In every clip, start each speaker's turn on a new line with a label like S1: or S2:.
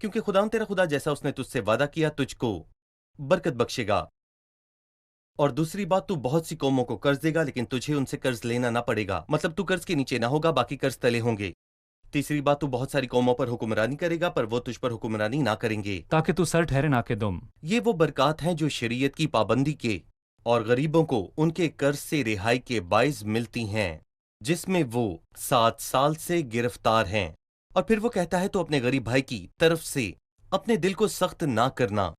S1: کیونکہ خدا تیرا خدا جیسا اس نے تجھ سے وعدہ کیا تجھ کو برکت بخشے گا. اور دوسری بات، تو بہت سی قوموں کو قرض دے گا لیکن تجھے ان سے قرض لینا نہ پڑے گا، مطلب تو قرض کے نیچے نہ ہوگا، باقی قرض تلے ہوں گے. تیسری بات، تو بہت ساری قوموں پر حکمرانی کرے گا پر وہ تجھ پر حکمرانی نہ کریں گے.
S2: تاکہ تو سر ٹھہرے نہ کہ دم.
S1: یہ وہ برکات ہیں جو شریعت کی پابندی کے اور غریبوں کو ان کے قرض سے رہائی کے باعث ملتی ہیں، جس میں وہ 7 سال سے گرفتار ہیں. اور پھر وہ کہتا ہے تو اپنے غریب بھائی کی طرف سے اپنے دل کو سخت نہ کرنا.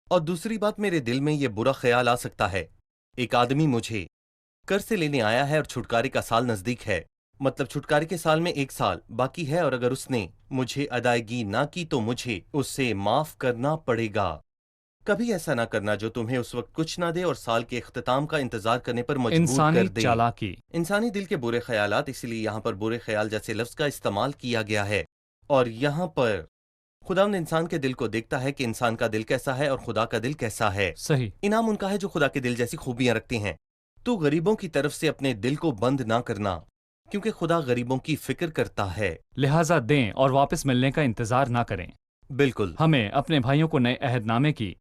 S1: اور دوسری بات، میرے دل میں یہ برا خیال آ سکتا ہے، ایک آدمی مجھے قرض سے لینے آیا ہے اور چھٹکارے کا سال نزدیک ہے، مطلب چھٹکارے کے سال میں 1 سال باقی ہے، اور اگر اس نے مجھے ادائیگی نہ کی تو مجھے اسے معاف کرنا پڑے گا. کبھی ایسا نہ کرنا جو تمہیں اس وقت کچھ نہ دے اور سال کے اختتام کا انتظار کرنے پر مجبور
S2: انسانی
S1: کر دے.
S2: چالاکی.
S1: انسانی دل کے برے خیالات، اسی لیے یہاں پر برے خیال جیسے لفظ کا استعمال کیا گیا ہے. اور یہاں پر خداوند انسان کے دل کو دیکھتا ہے کہ انسان کا دل کیسا ہے اور خدا کا دل کیسا ہے.
S2: صحیح.
S1: انعام ان کا ہے جو خدا کے دل جیسی خوبیاں رکھتے ہیں. تو غریبوں کی طرف سے اپنے دل کو بند نہ کرنا، کیونکہ خدا غریبوں کی فکر کرتا ہے.
S2: لہٰذا دیں اور واپس ملنے کا انتظار نہ کریں.
S1: بالکل.
S2: ہمیں اپنے بھائیوں کو نئے عہد نامے کی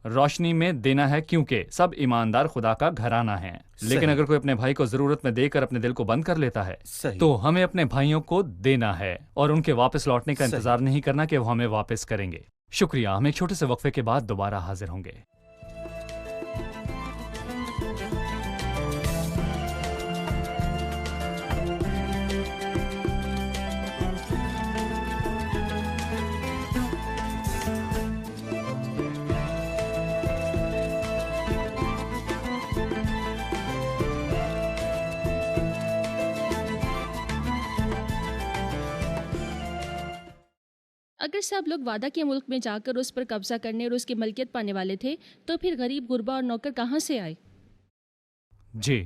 S2: روشنی میں دینا ہے، کیونکہ سب ایماندار خدا کا گھرانہ ہیں. لیکن
S1: صحیح.
S2: اگر کوئی اپنے بھائی کو ضرورت میں دے کر اپنے دل کو بند کر لیتا ہے
S1: صحیح.
S2: تو ہمیں اپنے بھائیوں کو دینا ہے اور ان کے واپس لوٹنے کا
S1: صحیح.
S2: انتظار نہیں کرنا کہ وہ ہمیں واپس کریں گے. شکریہ. ہم ایک چھوٹے سے وقفے کے بعد دوبارہ حاضر ہوں گے.
S3: اگر سب لوگ وعدہ کے ملک میں جا کر اس پر قبضہ کرنے اور اس کی ملکیت پانے والے تھے تو پھر غریب، غربا اور نوکر کہاں سے آئے؟
S2: جی.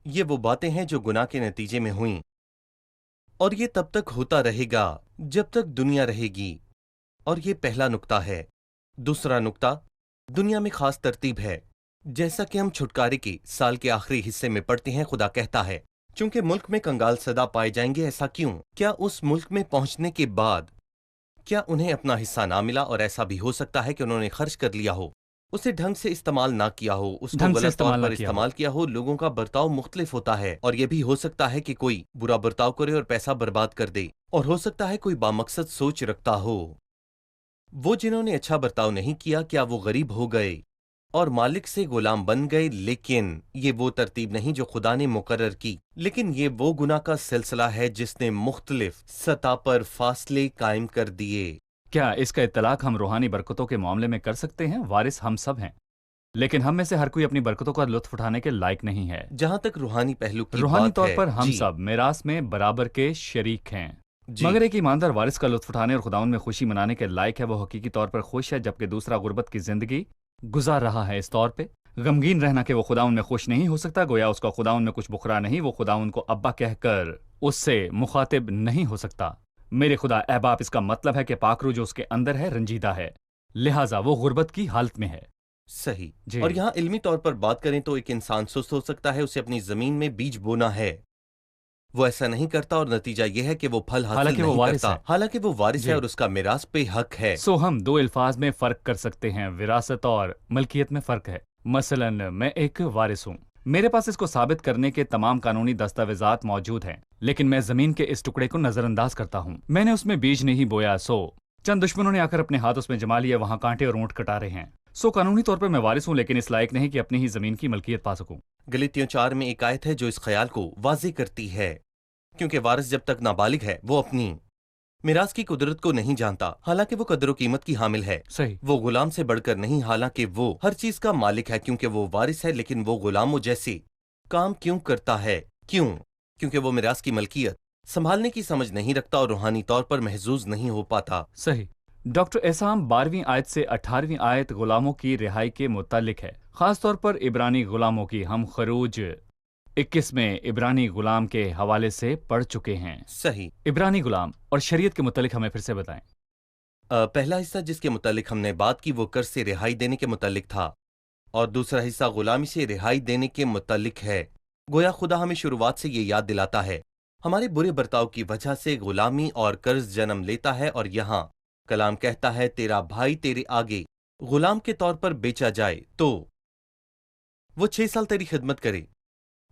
S1: یہ وہ باتیں ہیں جو گناہ کے نتیجے میں ہوئیں، اور یہ تب تک ہوتا رہے گا جب تک دنیا رہے گی. اور یہ پہلا نکتہ ہے. دوسرا نکتہ، دنیا میں خاص ترتیب ہے. جیسا کہ ہم چھٹکارے کے سال کے آخری حصے میں پڑھتے ہیں، خدا کہتا ہے چونکہ ملک میں کنگال سدا پائے جائیں گے. ایسا کیوں؟ کیا اس ملک میں پہنچنے کے بعد کیا انہیں اپنا حصہ نہ ملا؟ اور ایسا بھی ہو سکتا ہے کہ انہوں نے خرچ کر لیا ہو، اسے ڈھنگ سے استعمال نہ کیا ہو، اس کو غلط طور پر استعمال کیا ہو. لوگوں کا برتاؤ مختلف ہوتا ہے، اور یہ بھی ہو سکتا ہے کہ کوئی برا برتاؤ کرے اور پیسہ برباد کر دے، اور ہو سکتا ہے کوئی بامقصد سوچ رکھتا ہو. وہ جنہوں نے اچھا برتاؤ نہیں کیا، کیا وہ غریب ہو گئے اور مالک سے غلام بن گئے؟ لیکن یہ وہ ترتیب نہیں جو خدا نے مقرر کی، لیکن یہ وہ گناہ کا سلسلہ ہے جس نے مختلف سطح پر فاصلے قائم کر دیے.
S2: کیا اس کا اطلاق ہم روحانی برکتوں کے معاملے میں کر سکتے ہیں؟ وارث ہم سب ہیں، لیکن ہم میں سے ہر کوئی اپنی برکتوں کا لطف اٹھانے کے لائق نہیں ہے.
S1: جہاں تک روحانی پہلو کی
S2: روحانی
S1: بات
S2: طور
S1: ہے،
S2: پر ہم
S1: جی
S2: سب میراث میں برابر کے شریک ہیں.
S1: جی
S2: مگر ایک ایماندار وارث کا لطف اٹھانے اور خداوند میں خوشی منانے کے لائق ہے. وہ حقیقی طور پر خوش ہے، جبکہ دوسرا غربت کی زندگی گزار رہا ہے. اس طور پہ غمگین رہنا کہ وہ خداوند میں خوش نہیں ہو سکتا، گویا اس کا خداوند میں کچھ بخرا نہیں، وہ خداوند کو ابا کہہ کر اس سے مخاطب نہیں ہو سکتا. میرے خدا اے باپ، اس کا مطلب ہے کہ پاکرو جو اس کے اندر ہے رنجیدہ ہے، لہٰذا وہ غربت کی حالت میں ہے.
S1: صحیح.
S2: جی.
S1: اور یہاں علمی طور پر بات کریں تو ایک انسان سست ہو سکتا ہے، اسے اپنی زمین میں بیج بونا ہے، وہ ایسا نہیں کرتا اور نتیجہ یہ ہے کہ وہ پھل حاصل
S2: حالانکہ وہ
S1: نہیں
S2: وارث
S1: کرتا،
S2: ہے.
S1: حالانکہ وہ وارث
S2: جی.
S1: ہے اور اس کا میراث پہ حق ہے.
S2: سو ہم 2 الفاظ میں فرق کر سکتے ہیں، وراثت اور ملکیت میں فرق ہے. مثلا میں ایک وارث ہوں، میرے پاس اس کو ثابت کرنے کے تمام قانونی دستاویزات موجود ہیں، لیکن میں زمین کے اس ٹکڑے کو نظر انداز کرتا ہوں. میں نے اس میں بیج نہیں بویا، سو چند دشمنوں نے آ کر اپنے ہاتھ اس میں جما لیا، وہاں کانٹے اور اونٹ کٹا رہے ہیں. سو قانونی طور پر میں وارث ہوں، لیکن اس لائق نہیں کہ اپنی ہی زمین کی ملکیت پا سکوں.
S1: گلاطیوں 4 میں ایک آیت ہے جو اس خیال کو واضح کرتی ہے، کیونکہ وارث جب تک نابالغ ہے وہ اپنی میراث کی قدرت کو نہیں جانتا، حالانکہ وہ قدر و قیمت کی حامل ہے.
S2: صحیح.
S1: وہ غلام سے بڑھ کر نہیں، حالانکہ وہ ہر چیز کا مالک ہے کیونکہ وہ وارث ہے، لیکن وہ غلاموں جیسے کام کیوں کرتا ہے؟ کیوں؟ کیونکہ وہ میراث کی ملکیت سنبھالنے کی سمجھ نہیں رکھتا اور روحانی طور پر محظوظ نہیں ہو پاتا.
S2: صحیح. ڈاکٹر احسام 12ویں آیت سے 18ویں آیت غلاموں کی رہائی کے متعلق ہے، خاص طور پر عبرانی غلاموں کی. ہم خروج 21 میں عبرانی غلام کے حوالے سے پڑھ چکے ہیں.
S1: صحیح.
S2: عبرانی غلام اور شریعت کے متعلق ہمیں پھر سے بتائیں.
S1: پہلا حصہ جس کے متعلق ہم نے بات کی وہ قرض سے رہائی دینے کے متعلق تھا، اور دوسرا حصہ غلامی سے رہائی دینے کے متعلق ہے. گویا خدا ہمیں شروعات سے یہ یاد دلاتا ہے ہمارے برے برتاؤ کی وجہ سے غلامی اور قرض جنم لیتا ہے، اور یہاں کلام کہتا ہے تیرا بھائی تیرے آگے غلام کے طور پر بیچا جائے تو وہ 6 سال تیری خدمت کرے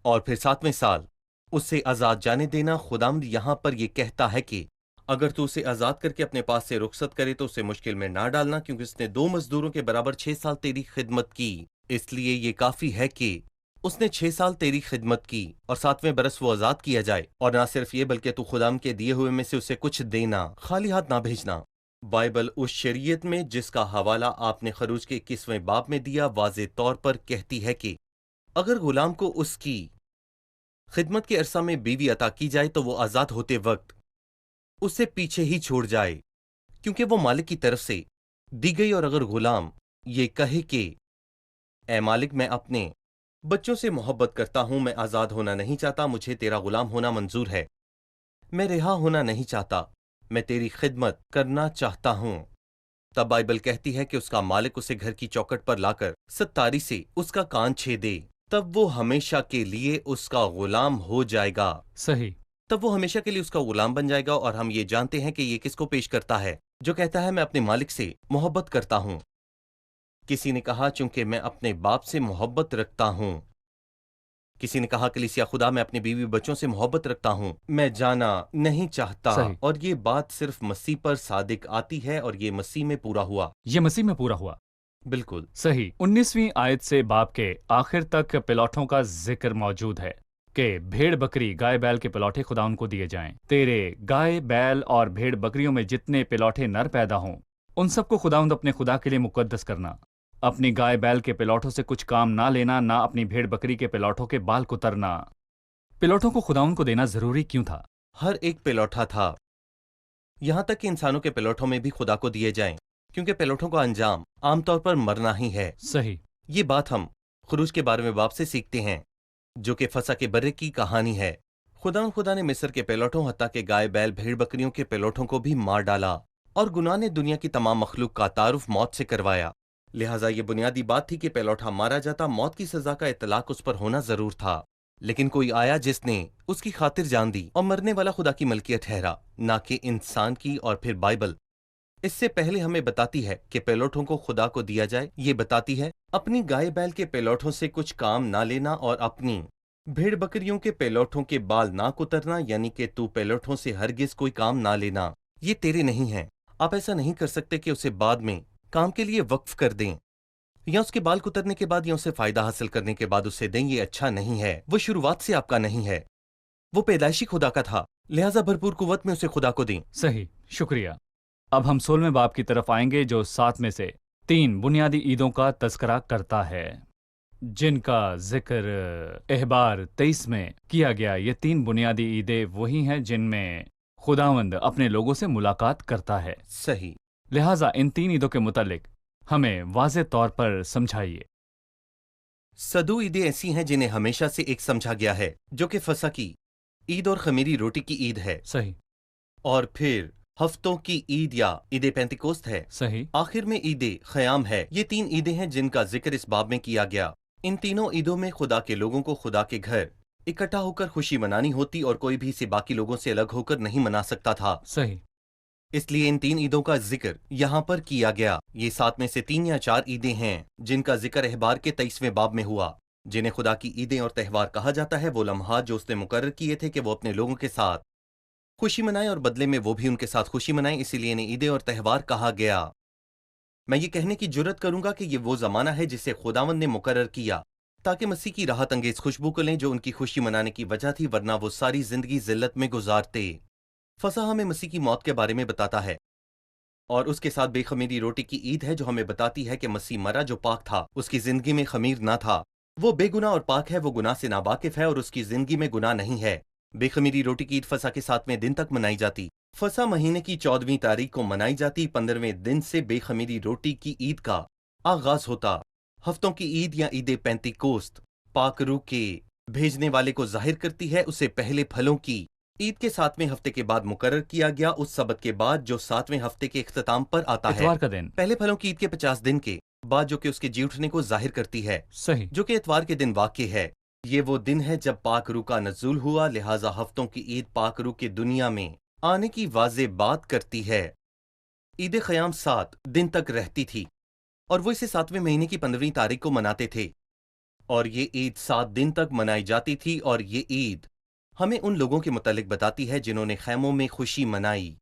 S1: اور پھر 7ویں سال اسے آزاد جانے دینا۔ خداوند یہاں پر یہ کہتا ہے کہ اگر تو اسے آزاد کر کے اپنے پاس سے رخصت کرے تو اسے مشکل میں نہ ڈالنا، کیونکہ اس نے 2 مزدوروں کے برابر 6 سال تیری خدمت کی۔ اس لیے یہ کافی ہے کہ اس نے 6 سال تیری خدمت کی اور 7ویں برس وہ آزاد کیا جائے، اور نہ صرف یہ بلکہ تو خداوند کے دیے ہوئے میں سے اسے کچھ دینا، خالی ہاتھ نہ بھیجنا۔ بائبل اس شریعت میں جس کا حوالہ آپ نے خروج کے 21ویں باب میں دیا واضح طور پر کہتی ہے کہ اگر غلام کو اس کی خدمت کے عرصہ میں بیوی عطا کی جائے تو وہ آزاد ہوتے وقت اسے پیچھے ہی چھوڑ جائے، کیونکہ وہ مالک کی طرف سے دی گئی۔ اور اگر غلام یہ کہے کہ اے مالک میں اپنے بچوں سے محبت کرتا ہوں، میں آزاد ہونا نہیں چاہتا، مجھے تیرا غلام ہونا منظور ہے، میں رہا ہونا نہیں چاہتا، میں تیری خدمت کرنا چاہتا ہوں، تب بائبل کہتی ہے کہ اس کا مالک اسے گھر کی چوکٹ پر لا کر ستاری سے اس کا کان چھیدے، تب وہ ہمیشہ کے لیے اس کا غلام ہو جائے گا۔
S2: صحیح،
S1: تب وہ ہمیشہ کے لیے اس کا غلام بن جائے گا۔ اور ہم یہ جانتے ہیں کہ یہ کس کو پیش کرتا ہے؟ جو کہتا ہے میں اپنے مالک سے محبت کرتا ہوں۔ کسی نے کہا چونکہ میں اپنے باپ سے محبت رکھتا ہوں۔ کسی نے کہا کلیسیا خدا میں اپنی بیوی بچوں سے محبت رکھتا ہوں، میں جانا نہیں چاہتا۔
S2: صحیح،
S1: اور یہ بات صرف مسیح پر صادق آتی ہے، اور یہ مسیح میں پورا ہوا۔
S2: یہ مسیح میں پورا ہوا۔
S1: بالکل
S2: صحیح، 19ویں آیت سے باب کے آخر تک پلاٹوں کا ذکر موجود ہے کہ بھیڑ بکری گائے بیل کے پلاٹے خدا ان کو دیے جائیں۔ تیرے گائے بیل اور بھیڑ بکریوں میں جتنے پلاٹے نر پیدا ہوں ان سب کو خداوند اپنے خدا کے لیے مقدس کرنا۔ اپنی گائے بیل کے پلاٹوں سے کچھ کام نہ لینا، نہ اپنی بھیڑ بکری کے پلاٹوں کے بال کترنا۔ پلاٹوں کو خداوند کو دینا ضروری کیوں تھا؟
S1: ہر ایک پلوٹا تھا، یہاں تک کہ انسانوں کے پلوٹوں میں بھی خدا کو دیے جائیں، کیونکہ پلوٹوں کا انجام عام طور پر مرنا ہی ہے۔
S2: صحیح،
S1: یہ بات ہم خروج کے 12ویں باب سے سیکھتے ہیں، جو کہ فسح کے برے کی کہانی ہے۔ خدا نے مصر کے پلوٹوں حتیٰ کہ گائے بیل بھیڑ بکریوں کے پلوٹوں کو بھی مار ڈالا، اور گناہ نے دنیا کی تمام مخلوق کا تعارف موت سے کروایا۔ لہٰذا یہ بنیادی بات تھی کہ پلوٹا مارا جاتا، موت کی سزا کا اطلاق اس پر ہونا ضرور تھا، لیکن کوئی آیا جس نے اس کی خاطر جان دی، اور مرنے والا خدا کی ملکیت ٹھہرا، نہ کہ انسان کی۔ اور پھر بائبل اس سے پہلے ہمیں بتاتی ہے کہ پیلوٹوں کو خدا کو دیا جائے۔ یہ بتاتی ہے اپنی گائے بیل کے پیلوٹوں سے کچھ کام نہ لینا، اور اپنی بھیڑ بکریوں کے پیلوٹوں کے بال نہ کترنا، یعنی کہ تو پیلوٹوں سے ہرگز کوئی کام نہ لینا۔ یہ تیرے نہیں ہیں، آپ ایسا نہیں کر سکتے کہ اسے بعد میں کام کے لیے وقف کر دیں، یا اس کے بال کترنے کے بعد یا اسے فائدہ حاصل کرنے کے بعد اسے دیں۔ یہ اچھا نہیں ہے، وہ شروعات سے آپ کا نہیں ہے، وہ پیدائشی خدا کا تھا، لہٰذا بھرپور قوت میں اسے خدا کو دیں۔
S2: صحیح، شکریہ۔ اب ہم 16ویں باب کی طرف آئیں گے، جو 7 میں سے 3 بنیادی عیدوں کا تذکرہ کرتا ہے، جن کا ذکر احبار 23 میں کیا گیا۔ یہ 3 بنیادی عیدیں وہی ہیں جن میں خداوند اپنے لوگوں سے ملاقات کرتا ہے۔
S1: صحیح،
S2: لہٰذا ان 3 عیدوں کے متعلق ہمیں واضح طور پر سمجھائیے۔
S1: صدو عیدیں ایسی ہیں جنہیں ہمیشہ سے ایک سمجھا گیا ہے، جو کہ فسح کی عید اور خمیری روٹی کی عید ہے،
S2: صحیح،
S1: اور پھر ہفتوں کی عید یا عید پینتیکوست ہے،
S2: صحیح،
S1: آخر میں عید خیام ہے۔ یہ 3 عیدیں ہیں جن کا ذکر اس باب میں کیا گیا۔ ان تینوں عیدوں میں خدا کے لوگوں کو خدا کے گھر اکٹھا ہو کر خوشی منانی ہوتی، اور کوئی بھی اسے باقی لوگوں سے الگ ہو کر نہیں منا سکتا تھا۔
S2: صحیح،
S1: اس لیے ان 3 عیدوں کا ذکر یہاں پر کیا گیا۔ یہ 7 میں سے 3 یا 4 عیدیں ہیں جن کا ذکر احبار کے 23ویں باب میں ہوا، جنہیں خدا کی عیدیں اور تہوار کہا جاتا ہے۔ وہ لمحات جو اس نے مقرر کیے تھے کہ وہ اپنے لوگوں کے ساتھ خوشی منائیں، اور بدلے میں وہ بھی ان کے ساتھ خوشی منائیں، اسی لیے انہیں عیدیں اور تہوار کہا گیا۔ میں یہ کہنے کی جرت کروں گا کہ یہ وہ زمانہ ہے جسے خداوند نے مقرر کیا تاکہ مسیح کی راحت انگیز خوشبو کو لیں جو ان کی خوشی منانے کی وجہ تھی، ورنہ وہ ساری زندگی ذلت میں گزارتے۔ فسح ہمیں مسیح کی موت کے بارے میں بتاتا ہے، اور اس کے ساتھ بے خمیری روٹی کی عید ہے جو ہمیں بتاتی ہے کہ مسیح مرا جو پاک تھا، اس کی زندگی میں خمیر نہ تھا، وہ بے گناہ اور پاک ہے، وہ گناہ سے ناواقف ہے اور اس کی زندگی میں گناہ نہیں ہے۔ بے خمیری روٹی کی عید فسح کے 7ویں دن تک منائی جاتی، فسح مہینے کی 14ویں تاریخ کو منائی جاتی۔ 15ویں دن سے بے خمیری روٹی کی عید کا آغاز ہوتا۔ ہفتوں کی عید یا عید پینتیکوست پاک روح کے بھیجنے والے کو ظاہر کرتی ہے۔ اسے پہلے پھلوں کی عید کے 7ویں ہفتے کے بعد مقرر کیا گیا، اس سبت کے بعد جو 7ویں ہفتے کے اختتام پر آتا ہے،
S2: اتوار کا دن،
S1: پہلے پھلوں کی عید کے 50 دن کے بعد، جو کہ اس کے جی اٹھنے کو ظاہر کرتی ہے،
S2: صحیح،
S1: جو کہ اتوار کے دن واقع ہے۔ یہ وہ دن ہے جب پاک روح کا نزول ہوا، لہٰذا ہفتوں کی عید پاک روح کے دنیا میں آنے کی واضح بات کرتی ہے۔ عید خیام 7 دن تک رہتی تھی اور وہ اسے 7ویں مہینے کی 15ویں تاریخ کو مناتے تھے، اور یہ عید 7 دن تک منائی جاتی تھی، اور یہ عید ہمیں ان لوگوں کے متعلق بتاتی ہے جنہوں نے خیموں میں خوشی منائی۔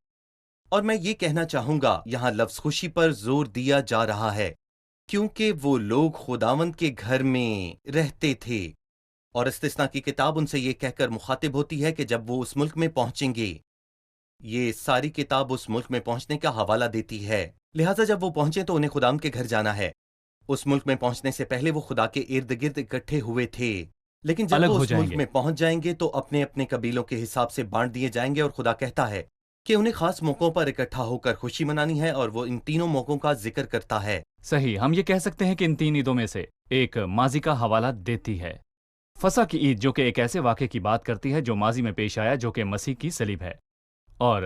S1: اور میں یہ کہنا چاہوں گا، یہاں لفظ خوشی پر زور دیا جا رہا ہے کیونکہ وہ لوگ خداوند کے گھر میں رہتے تھے، اور استثنا کی کتاب ان سے یہ کہہ کر مخاطب ہوتی ہے کہ جب وہ اس ملک میں پہنچیں گے، یہ ساری کتاب اس ملک میں پہنچنے کا حوالہ دیتی ہے، لہٰذا جب وہ پہنچیں تو انہیں خداوند کے گھر جانا ہے۔ اس ملک میں پہنچنے سے پہلے وہ خدا کے ارد گرد اکٹھے ہوئے تھے، لیکن جب
S2: الگ
S1: وہ
S2: ہو
S1: اس
S2: جائیں
S1: ملک
S2: گے۔
S1: میں پہنچ جائیں گے تو اپنے اپنے قبیلوں کے حساب سے بانٹ دیے جائیں گے، اور خدا کہتا ہے کہ انہیں خاص موقعوں پر اکٹھا ہو کر خوشی منانی ہے، اور وہ ان تینوں موقعوں کا ذکر کرتا ہے۔
S2: صحیح، ہم یہ کہہ سکتے ہیں کہ ان 3 عیدوں میں سے ایک ماضی کا حوالہ دیتی ہے۔ فسح کی عید جو کہ ایک ایسے واقعے کی بات کرتی ہے جو ماضی میں پیش آیا، جو کہ مسیح کی صلیب ہے، اور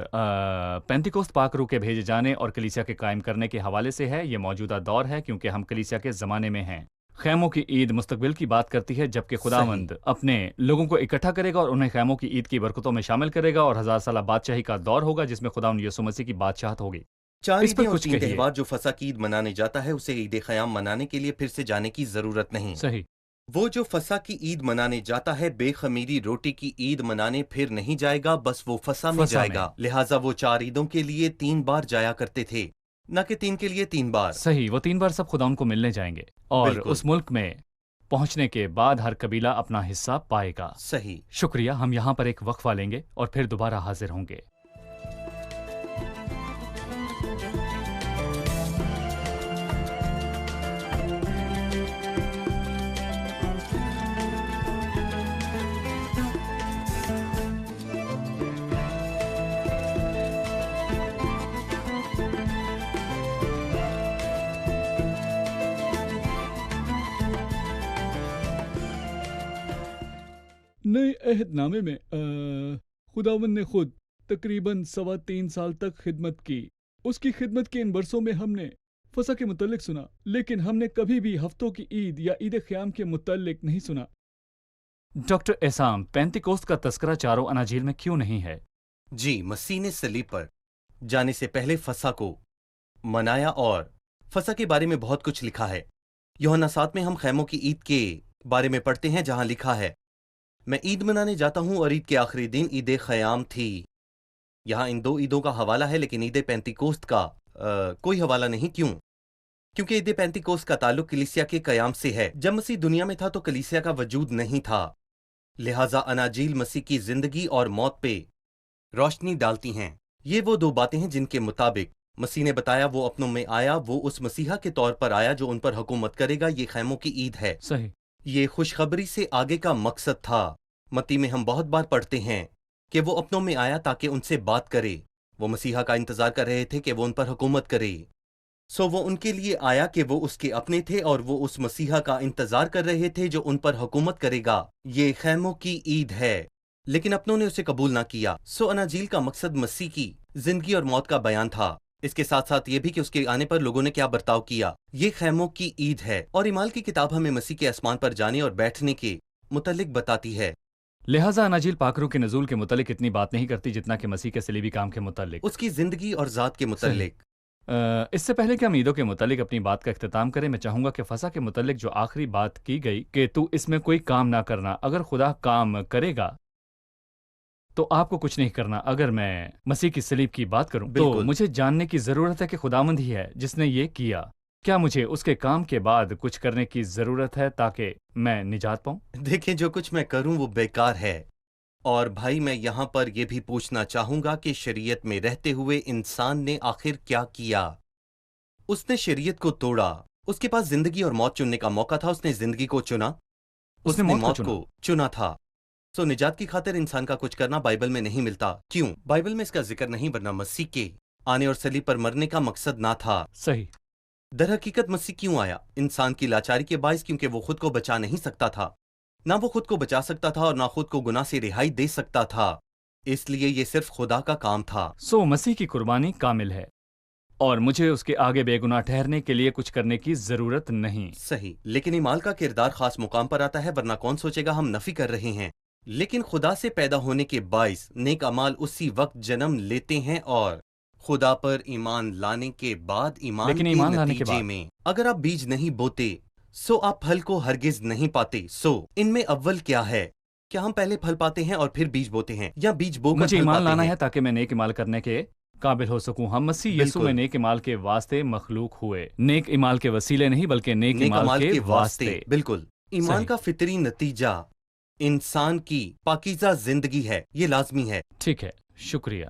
S2: پینتیکوست پاک روح کے بھیجے جانے اور کلیسیا کے قائم کرنے کے حوالے سے ہے۔ یہ موجودہ دور ہے کیونکہ ہم کلیسیا کے زمانے میں ہیں۔ خیموں کی عید مستقبل کی بات کرتی ہے، جبکہ خداوند اپنے لوگوں کو اکٹھا کرے گا اور انہیں خیموں کی عید کی برکتوں میں شامل کرے گا، اور 1000 سالہ بادشاہی کا دور ہوگا جس میں خداوند یسوع مسیح کی بادشاہت ہوگی۔
S1: 4
S2: اس پر
S1: عیدیں اور
S2: کچھ
S1: 3
S2: کہیے۔
S1: تہوار جو فسح کی عید منانے جاتا ہے، اسے عید خیام منانے کے لیے پھر سے جانے کی ضرورت نہیں۔
S2: صحیح،
S1: وہ جو فسح کی عید منانے جاتا ہے، بے خمیری روٹی کی عید منانے پھر نہیں جائے گا، بس وہ فسح میں
S2: فسح
S1: جائے
S2: میں۔
S1: گا۔ لہٰذا وہ 4 عیدوں کے لیے 3 بار جایا کرتے تھے، نہ کہ 3 کے لیے 3 بار۔
S2: صحیح، وہ 3 بار سب خداوند کو ملنے جائیں گے، اور
S1: بالکل
S2: اس ملک میں پہنچنے کے بعد ہر قبیلہ اپنا حصہ پائے گا۔
S1: صحیح۔
S2: شکریہ، ہم یہاں پر ایک وقفہ لیں گے اور پھر دوبارہ حاضر ہوں گے۔
S4: نئے عہد نامے میں خداوند نے خود تقریباً 3.25 سال تک خدمت کی۔ اس کی خدمت کے ان برسوں میں ہم نے فسح کے متعلق سنا، لیکن ہم نے کبھی بھی ہفتوں کی عید یا عید خیام کے متعلق نہیں سنا۔
S2: ڈاکٹر احسام، پینتیکوست کا تذکرہ چاروں اناجیل میں کیوں نہیں ہے؟
S1: جی، مسیح نے صلیب پر جانے سے پہلے فسح کو منایا، اور فسح کے بارے میں بہت کچھ لکھا ہے۔ یوحنا 7 میں ہم خیموں کی عید کے بارے میں پڑھتے ہیں، جہاں لکھا ہے، میں عید منانے جاتا ہوں، اور عید کے آخری دن عید خیام تھی۔ یہاں ان 2 عیدوں کا حوالہ ہے، لیکن عید پینتیکوست کا کوئی حوالہ نہیں۔ کیوں؟ کیونکہ عید پینتیکوست کا تعلق کلیسیا کے قیام سے ہے۔ جب مسیح دنیا میں تھا تو کلیسیا کا وجود نہیں تھا، لہٰذا اناجیل مسیح کی زندگی اور موت پہ روشنی ڈالتی ہیں۔ یہ وہ 2 باتیں ہیں جن کے مطابق مسیح نے بتایا وہ اپنوں میں آیا، وہ اس مسیحا کے طور پر آیا جو ان پر حکومت کرے گا۔ یہ خیموں کی عید ہے۔
S2: صحیح،
S1: یہ خوشخبری سے آگے کا مقصد تھا۔ متی میں ہم بہت بار پڑھتے ہیں کہ وہ اپنوں میں آیا تاکہ ان سے بات کرے۔ وہ مسیحا کا انتظار کر رہے تھے کہ وہ ان پر حکومت کرے، سو وہ ان کے لیے آیا کہ وہ اس کے اپنے تھے، اور وہ اس مسیحا کا انتظار کر رہے تھے جو ان پر حکومت کرے گا۔ یہ خیموں کی عید ہے، لیکن اپنوں نے اسے قبول نہ کیا۔ سو اناجیل کا مقصد مسیح کی زندگی اور موت کا بیان تھا، اس کے ساتھ ساتھ یہ بھی کہ اس کے آنے پر لوگوں نے کیا برتاؤ کیا۔ یہ خیموں کی عید ہے، اور اعمال کی کتاب ہمیں مسیح کے آسمان پر جانے اور بیٹھنے کے متعلق بتاتی ہے۔
S2: لہٰذا اناجیل پاک روح کے نزول کے متعلق اتنی بات نہیں کرتی جتنا کہ مسیح کے صلیبی کام کے متعلق۔
S1: اس کی زندگی اور ذات کے متعلق۔
S2: اس سے پہلے کہ ہم عیدوں کے متعلق اپنی بات کا اختتام کریں، میں چاہوں گا کہ فسح کے متعلق جو آخری بات کی گئی کہ تو اس میں کوئی کام نہ کرنا، اگر خدا کام کرے گا تو آپ کو کچھ نہیں کرنا۔ اگر میں مسیح کی صلیب کی بات کروں تو
S1: بالکل۔
S2: مجھے جاننے کی ضرورت ہے کہ خداوند ہی ہے جس نے یہ کیا۔ کیا مجھے اس کے کام کے بعد کچھ کرنے کی ضرورت ہے تاکہ میں نجات پاؤں؟
S1: دیکھیں، جو کچھ میں کروں وہ بیکار ہے۔ اور بھائی، میں یہاں پر یہ بھی پوچھنا چاہوں گا کہ شریعت میں رہتے ہوئے انسان نے آخر کیا کیا؟ اس نے شریعت کو توڑا۔ اس کے پاس زندگی اور موت چننے کا موقع تھا، اس نے زندگی کو چنا، اس نے موت کو چنا تھا۔ سو نجات کی خاطر انسان کا کچھ کرنا بائبل میں نہیں ملتا۔ کیوں؟ بائبل میں اس کا ذکر نہیں، ورنہ مسیح کے آنے اور صلیب پر مرنے کا مقصد نہ تھا۔
S2: صحیح۔
S1: در حقیقت مسیح کیوں آیا؟ انسان کی لاچاری کے باعث، کیونکہ وہ خود کو بچا نہیں سکتا تھا۔ نہ وہ خود کو بچا سکتا تھا اور نہ خود کو گناہ سے رہائی دے سکتا تھا، اس لیے یہ صرف خدا کا کام تھا۔
S2: سو مسیح کی قربانی کامل ہے۔ اور مجھے اس کے آگے بے گناہ ٹھہرنے کے لیے کچھ کرنے کی ضرورت نہیں۔
S1: صحیح، لیکن ایمال کا کردار خاص مقام پر آتا ہے، ورنہ کون سوچے گا ہم نفی کر رہے ہیں۔ لیکن خدا سے پیدا ہونے کے باعث نیک اعمال اسی وقت جنم لیتے ہیں، اور خدا پر ایمان لانے کے بعد ایمان
S2: لیکن
S1: کے
S2: ایمان لانے کے
S1: نتیجے
S2: بعد
S1: میں اگر آپ بیج نہیں بوتے سو آپ پھل کو ہرگز نہیں پاتے۔ سو ان میں اول کیا ہے؟ کیا ہم پہلے پھل پاتے ہیں اور پھر بیج بوتے ہیں، یا بیج بو کر
S2: مجھے
S1: پھل
S2: ایمان
S1: پاتے
S2: لانا
S1: ہیں؟
S2: ہے تاکہ میں نیک ایمال کرنے کے قابل ہو سکوں۔ ہم مسیح یسوع میں
S1: بالکل۔
S2: نیک ایمال کے واسطے مخلوق ہوئے، نیک ایمال کے وسیلے نہیں بلکہ نیک
S1: نیک
S2: ایمال
S1: اعمال
S2: کے
S1: کے
S2: واسطے۔
S1: بالکل۔ ایمان
S2: صحیح۔
S1: کا فطری نتیجہ انسان کی پاکیزہ زندگی ہے، یہ لازمی ہے۔
S2: ٹھیک ہے، شکریہ۔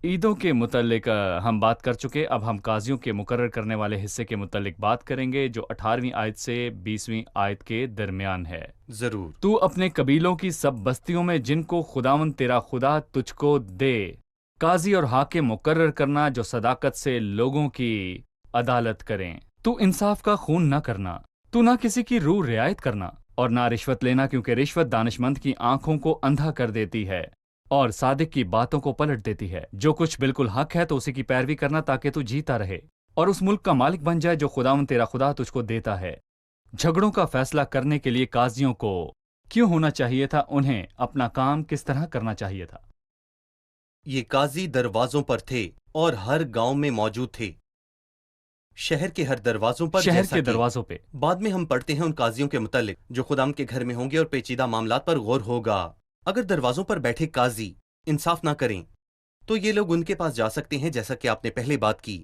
S2: عیدوں کے متعلق ہم بات کر چکے، اب ہم قاضیوں کے مقرر کرنے والے حصے کے متعلق بات کریں گے جو 18ویں آیت سے 20ویں آیت کے درمیان ہے۔
S1: ضرور۔
S2: تو اپنے قبیلوں کی سب بستیوں میں جن کو خداوند تیرا خدا تجھ کو دے قاضی اور حاکم مقرر کرنا جو صداقت سے لوگوں کی عدالت کریں۔ تو انصاف کا خون نہ کرنا، تو نہ کسی کی روح رعایت کرنا اور نہ رشوت لینا، کیونکہ رشوت دانشمند کی آنکھوں کو اندھا کر دیتی ہے اور صادق کی باتوں کو پلٹ دیتی ہے۔ جو کچھ بالکل حق ہے تو اسی کی پیروی کرنا تاکہ تو جیتا رہے اور اس ملک کا مالک بن جائے جو خداوند تیرا خدا تجھ کو دیتا ہے۔ جھگڑوں کا فیصلہ کرنے کے لیے قاضیوں کو کیوں ہونا چاہیے تھا؟ انہیں اپنا کام کس طرح کرنا چاہیے تھا؟
S1: یہ قاضی دروازوں پر تھے اور ہر گاؤں میں موجود تھے، شہر کے ہر دروازوں پر،
S2: شہر
S1: جیسا
S2: کے
S1: کہ
S2: دروازوں پہ۔
S1: بعد میں ہم پڑھتے ہیں ان قاضیوں کے متعلق جو خدام کے گھر میں ہوں گے اور پیچیدہ معاملات پر غور ہوگا۔ اگر دروازوں پر بیٹھے قاضی انصاف نہ کریں تو یہ لوگ ان کے پاس جا سکتے ہیں، جیسا کہ آپ نے پہلے بات کی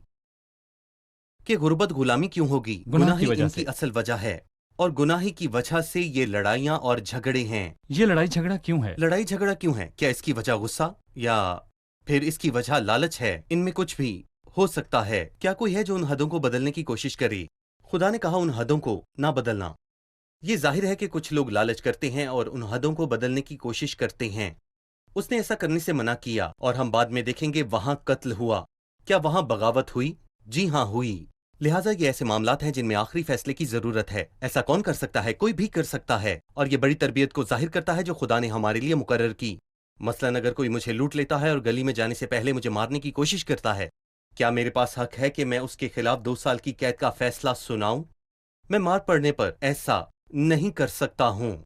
S1: کہ غربت غلامی کیوں ہوگی؟
S2: گناہ کی
S1: ہی
S2: وجہ
S1: ان
S2: سے۔
S1: کی اصل وجہ ہے، اور گناہی کی وجہ سے یہ لڑائیاں اور جھگڑے ہیں۔
S2: یہ لڑائی جھگڑا کیوں ہے؟
S1: لڑائی جھگڑا کیوں ہے؟ کیا اس کی وجہ غصہ، یا پھر اس کی وجہ لالچ ہے؟ ان میں کچھ بھی ہو سکتا ہے۔ کیا کوئی ہے جو ان حدوں کو بدلنے کی کوشش کرے؟ خدا نے کہا ان حدوں کو نہ بدلنا۔ یہ ظاہر ہے کہ کچھ لوگ لالچ کرتے ہیں اور ان حدوں کو بدلنے کی کوشش کرتے ہیں۔ اس نے ایسا کرنے سے منع کیا، اور ہم بعد میں دیکھیں گے وہاں قتل ہوا۔ کیا وہاں بغاوت ہوئی؟ جی ہاں ہوئی۔ لہٰذا یہ ایسے معاملات ہیں جن میں آخری فیصلے کی ضرورت ہے۔ ایسا کون کر سکتا ہے؟ کوئی بھی کر سکتا ہے، اور یہ بڑی تربیت کو ظاہر کرتا ہے جو خدا نے ہمارے لیے مقرر کی۔ مثلاً اگر کوئی مجھے لوٹ لیتا ہے اور گلی میں جانے سے پہلے مجھے مارنے کی کوشش کرتا ہے، کیا میرے پاس حق ہے کہ میں اس کے خلاف 2 سال کی قید کا فیصلہ سناؤں؟ میں مار پڑنے پر ایسا نہیں کر سکتا ہوں۔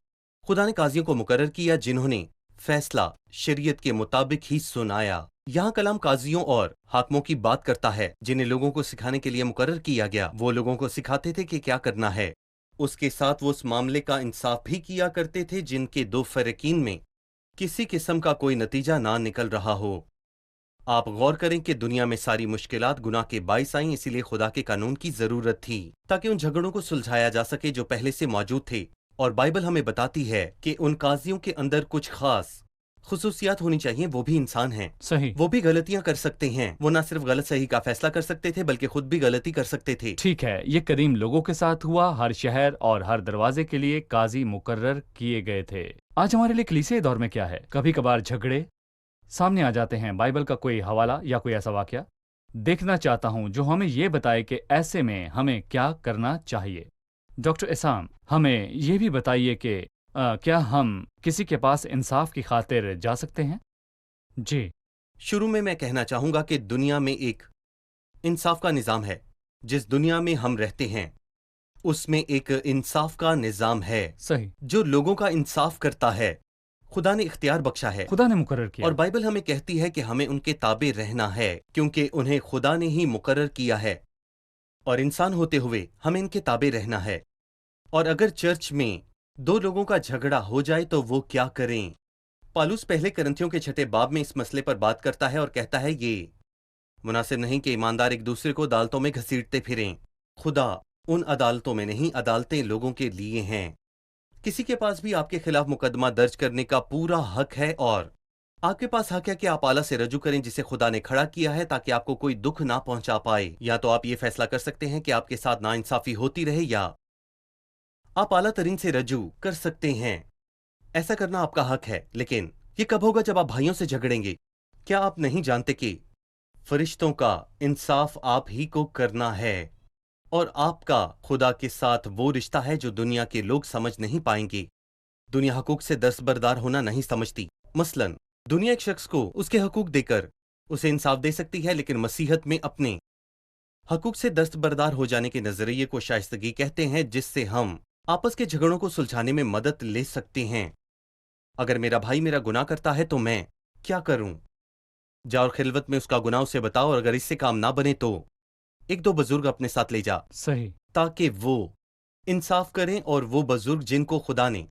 S1: خدا نے قاضیوں کو مقرر کیا جنہوں نے فیصلہ شریعت کے مطابق ہی سنایا۔ یہاں کلام قاضیوں اور حاکموں کی بات کرتا ہے جنہیں لوگوں کو سکھانے کے لیے مقرر کیا گیا۔ وہ لوگوں کو سکھاتے تھے کہ کیا کرنا ہے، اس کے ساتھ وہ اس معاملے کا انصاف بھی کیا کرتے تھے جن کے 2 فریقین میں کسی قسم کا کوئی نتیجہ نہ نکل رہا ہو۔ آپ غور کریں کہ دنیا میں ساری مشکلات گناہ کے باعث آئیں، اسی لیے خدا کے قانون کی ضرورت تھی تاکہ ان جھگڑوں کو سلجھایا جا سکے جو پہلے سے موجود تھے۔ اور بائبل ہمیں بتاتی ہے کہ ان قاضیوں کے اندر کچھ خاص خصوصیات ہونی چاہیے۔ وہ بھی انسان ہیں،
S2: صحیح۔
S1: وہ بھی غلطیاں کر سکتے ہیں۔ وہ نہ صرف غلط صحیح کا فیصلہ کر سکتے تھے بلکہ خود بھی غلطی کر سکتے تھے۔
S2: ٹھیک ہے، یہ قدیم لوگوں کے ساتھ ہوا۔ ہر شہر اور ہر دروازے کے لیے قاضی مقرر کیے گئے تھے۔ آج ہمارے لیے کلیسیائی دور میں کیا ہے؟ کبھی کبھار جھگڑے سامنے آ جاتے ہیں۔ بائبل کا کوئی حوالہ یا کوئی ایسا واقعہ دیکھنا چاہتا ہوں جو ہمیں یہ بتائے کہ ایسے میں ہمیں کیا کرنا چاہیے۔ ڈاکٹر اسام، ہمیں یہ بھی بتائیے کہ کیا ہم کسی کے پاس انصاف کی خاطر جا سکتے ہیں؟ جی۔
S1: شروع میں کہنا چاہوں گا کہ دنیا میں ایک انصاف کا نظام ہے۔ جس دنیا میں ہم رہتے ہیں اس میں ایک انصاف کا نظام ہے
S2: صحیح۔
S1: جو لوگوں کا انصاف کرتا ہے۔ خدا نے اختیار بخشا ہے،
S2: خدا نے مقرر کیا۔
S1: اور بائبل ہمیں کہتی ہے کہ ہمیں ان کے تابع رہنا ہے کیونکہ انہیں خدا نے ہی مقرر کیا ہے، اور انسان ہوتے ہوئے ہمیں ان کے تابع رہنا ہے۔ اور اگر چرچ میں 2 لوگوں کا جھگڑا ہو جائے تو وہ کیا کریں؟ پالوس پہلے کرنتھیوں کے 6 باب میں اس مسئلے پر بات کرتا ہے اور کہتا ہے یہ مناسب نہیں کہ ایماندار ایک دوسرے کو عدالتوں میں گھسیٹتے پھریں۔ خدا ان عدالتوں میں نہیں، عدالتیں لوگوں کے لیے ہیں۔ کسی کے پاس بھی آپ کے خلاف مقدمہ درج کرنے کا پورا حق ہے، اور آپ کے پاس حق ہے کہ آپ اعلیٰ سے رجوع کریں جسے خدا نے کھڑا کیا ہے تاکہ آپ کو کوئی دکھ نہ پہنچا پائے۔ یا تو آپ یہ فیصلہ کر سکتے ہیں کہ آپ کے ساتھ ناانصافی ہوتی رہے، یا آپ اعلیٰ ترین سے رجوع کر سکتے ہیں۔ ایسا کرنا آپ کا حق ہے، لیکن یہ کب ہوگا؟ جب آپ بھائیوں سے جھگڑیں گے۔ کیا آپ نہیں جانتے کہ فرشتوں کا انصاف آپ ہی کو کرنا ہے، اور آپ کا خدا کے ساتھ وہ رشتہ ہے جو دنیا کے لوگ سمجھ نہیں پائیں گے۔ دنیا حقوق سے دستبردار ہونا نہیں سمجھتی۔ مثلاً دنیا ایک شخص کو اس کے حقوق دے کر اسے انصاف دے سکتی ہے، لیکن مسیحت میں اپنے حقوق سے دستبردار ہو جانے کے نظریے کو شائستگی کہتے ہیں، جس سے ہم آپس کے جھگڑوں کو سلجھانے میں مدد لے سکتے ہیں۔ اگر میرا بھائی میرا گناہ کرتا ہے تو میں کیا کروں؟ جا اور خلوت میں اس کا گناہ اسے بتاؤ، اور اگر اس سے کام نہ بنے تو ایک دو بزرگ اپنے ساتھ لے جا،
S2: صحیح۔
S1: تاکہ وہ انصاف کریں، اور وہ بزرگ جن کو خدا نے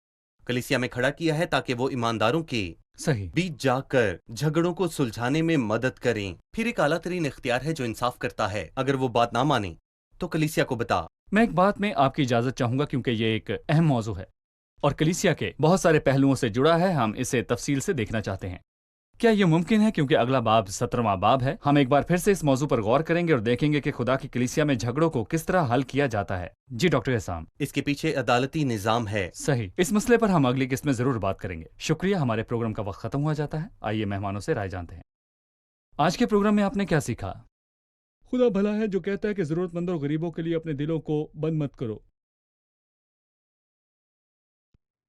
S1: کلیسیا میں کھڑا کیا ہے تاکہ وہ ایمانداروں کے
S2: صحیح۔
S1: بیچ جا کر جھگڑوں کو سلجھانے میں مدد کریں۔ پھر ایک اعلیٰ ترین اختیار ہے جو انصاف کرتا ہے۔ اگر وہ بات نہ مانے تو کلیسیا کو بتا۔
S2: میں ایک بات میں آپ کی اجازت چاہوں گا کیونکہ یہ ایک اہم موضوع ہے اور کلیسیا کے بہت سارے پہلوؤں سے جڑا ہے، ہم اسے تفصیل سے دیکھنا چاہتے ہیں۔ کیا یہ ممکن ہے؟ کیونکہ اگلا باب 17واں باب ہے، ہم ایک بار پھر سے اس موضوع پر غور کریں گے اور دیکھیں گے کہ خدا کی کلیسیا میں جھگڑوں کو کس طرح حل کیا جاتا ہے۔ جی ڈاکٹر احسام۔
S1: اس کے پیچھے عدالتی نظام ہے۔
S2: صحیح، اس مسئلے پر ہم اگلی قسط میں ضرور بات کریں گے۔ شکریہ، ہمارے پروگرام کا وقت ختم ہوا جاتا ہے۔ آئیے مہمانوں سے رائے جانتے ہیں۔ آج کے پروگرام میں آپ نے کیا سیکھا؟
S4: خدا بھلا ہے جو کہتا ہے کہ ضرورت مندوں اور غریبوں کے لیے اپنے دلوں کو بند مت کرو۔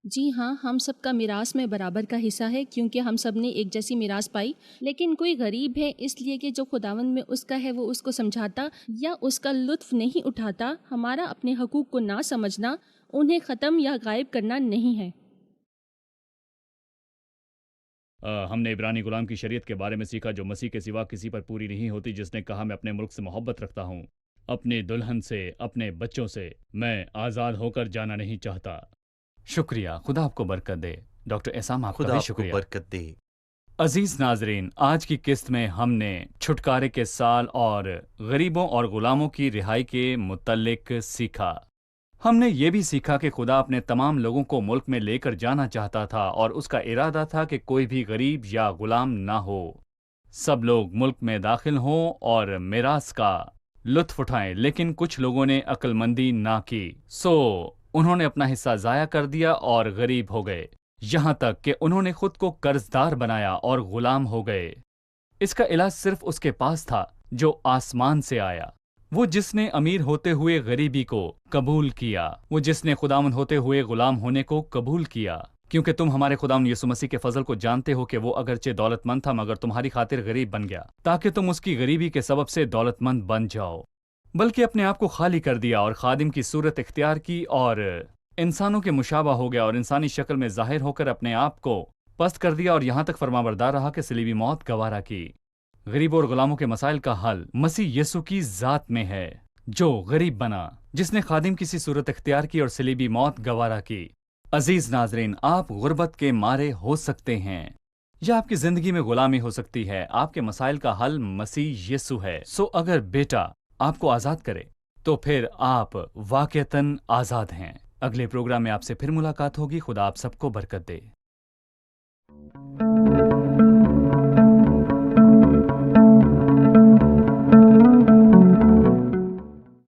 S3: جی ہاں، ہم سب کا میراث میں برابر کا حصہ ہے، کیونکہ ہم سب نے ایک جیسی میراث پائی۔ لیکن کوئی غریب ہے اس لیے کہ جو خداوند میں اس کا ہے وہ اس کو سمجھاتا یا اس کا لطف نہیں اٹھاتا۔ ہمارا اپنے حقوق کو نہ سمجھنا انہیں ختم یا غائب کرنا نہیں ہے۔
S2: ہم نے عبرانی غلام کی شریعت کے بارے میں سیکھا جو مسیح کے سوا کسی پر پوری نہیں ہوتی، جس نے کہا میں اپنے ملک سے محبت رکھتا ہوں، اپنی دلہن سے، اپنے بچوں سے، میں آزاد ہو کر جانا نہیں چاہتا۔ شکریہ، خدا آپ کو برکت دے۔ ڈاکٹر احسام، آپ کا
S1: خدا
S2: بھی
S1: آپ کو
S2: شکریہ۔
S1: برکت دے۔
S2: عزیز ناظرین، آج کی قسط میں ہم نے چھٹکارے کے سال اور غریبوں اور غلاموں کی رہائی کے متعلق سیکھا۔ ہم نے یہ بھی سیکھا کہ خدا اپنے تمام لوگوں کو ملک میں لے کر جانا چاہتا تھا اور اس کا ارادہ تھا کہ کوئی بھی غریب یا غلام نہ ہو، سب لوگ ملک میں داخل ہوں اور میراث کا لطف اٹھائیں۔ لیکن کچھ لوگوں نے عقل مندی نہ کی، سو انہوں نے اپنا حصہ ضائع کر دیا اور غریب ہو گئے، یہاں تک کہ انہوں نے خود کو قرض دار بنایا اور غلام ہو گئے۔ اس کا علاج صرف اس کے پاس تھا جو آسمان سے آیا، وہ جس نے امیر ہوتے ہوئے غریبی کو قبول کیا، وہ جس نے خداوند ہوتے ہوئے غلام ہونے کو قبول کیا۔ کیونکہ تم ہمارے خداوند یسوع مسیح کے فضل کو جانتے ہو کہ وہ اگرچہ دولت مند تھا مگر تمہاری خاطر غریب بن گیا، تاکہ تم اس کی غریبی کے سبب سے دولت مند بن جاؤ، بلکہ اپنے آپ کو خالی کر دیا اور خادم کی صورت اختیار کی اور انسانوں کے مشابہ ہو گیا اور انسانی شکل میں ظاہر ہو کر اپنے آپ کو پست کر دیا اور یہاں تک فرمانبردار رہا کہ صلیبی موت گوارا کی۔ غریبوں اور غلاموں کے مسائل کا حل مسیح یسوع کی ذات میں ہے، جو غریب بنا، جس نے خادم کی سی صورت اختیار کی اور صلیبی موت گوارا کی۔ عزیز ناظرین، آپ غربت کے مارے ہو سکتے ہیں یا آپ کی زندگی میں غلامی ہو سکتی ہے، آپ کے مسائل کا حل مسیح یسوع ہے۔ سو اگر بیٹا آپ کو آزاد کرے تو پھر آپ واقعتاً آزاد ہیں۔ اگلے پروگرام میں آپ سے پھر ملاقات ہوگی۔ خدا آپ سب کو برکت دے۔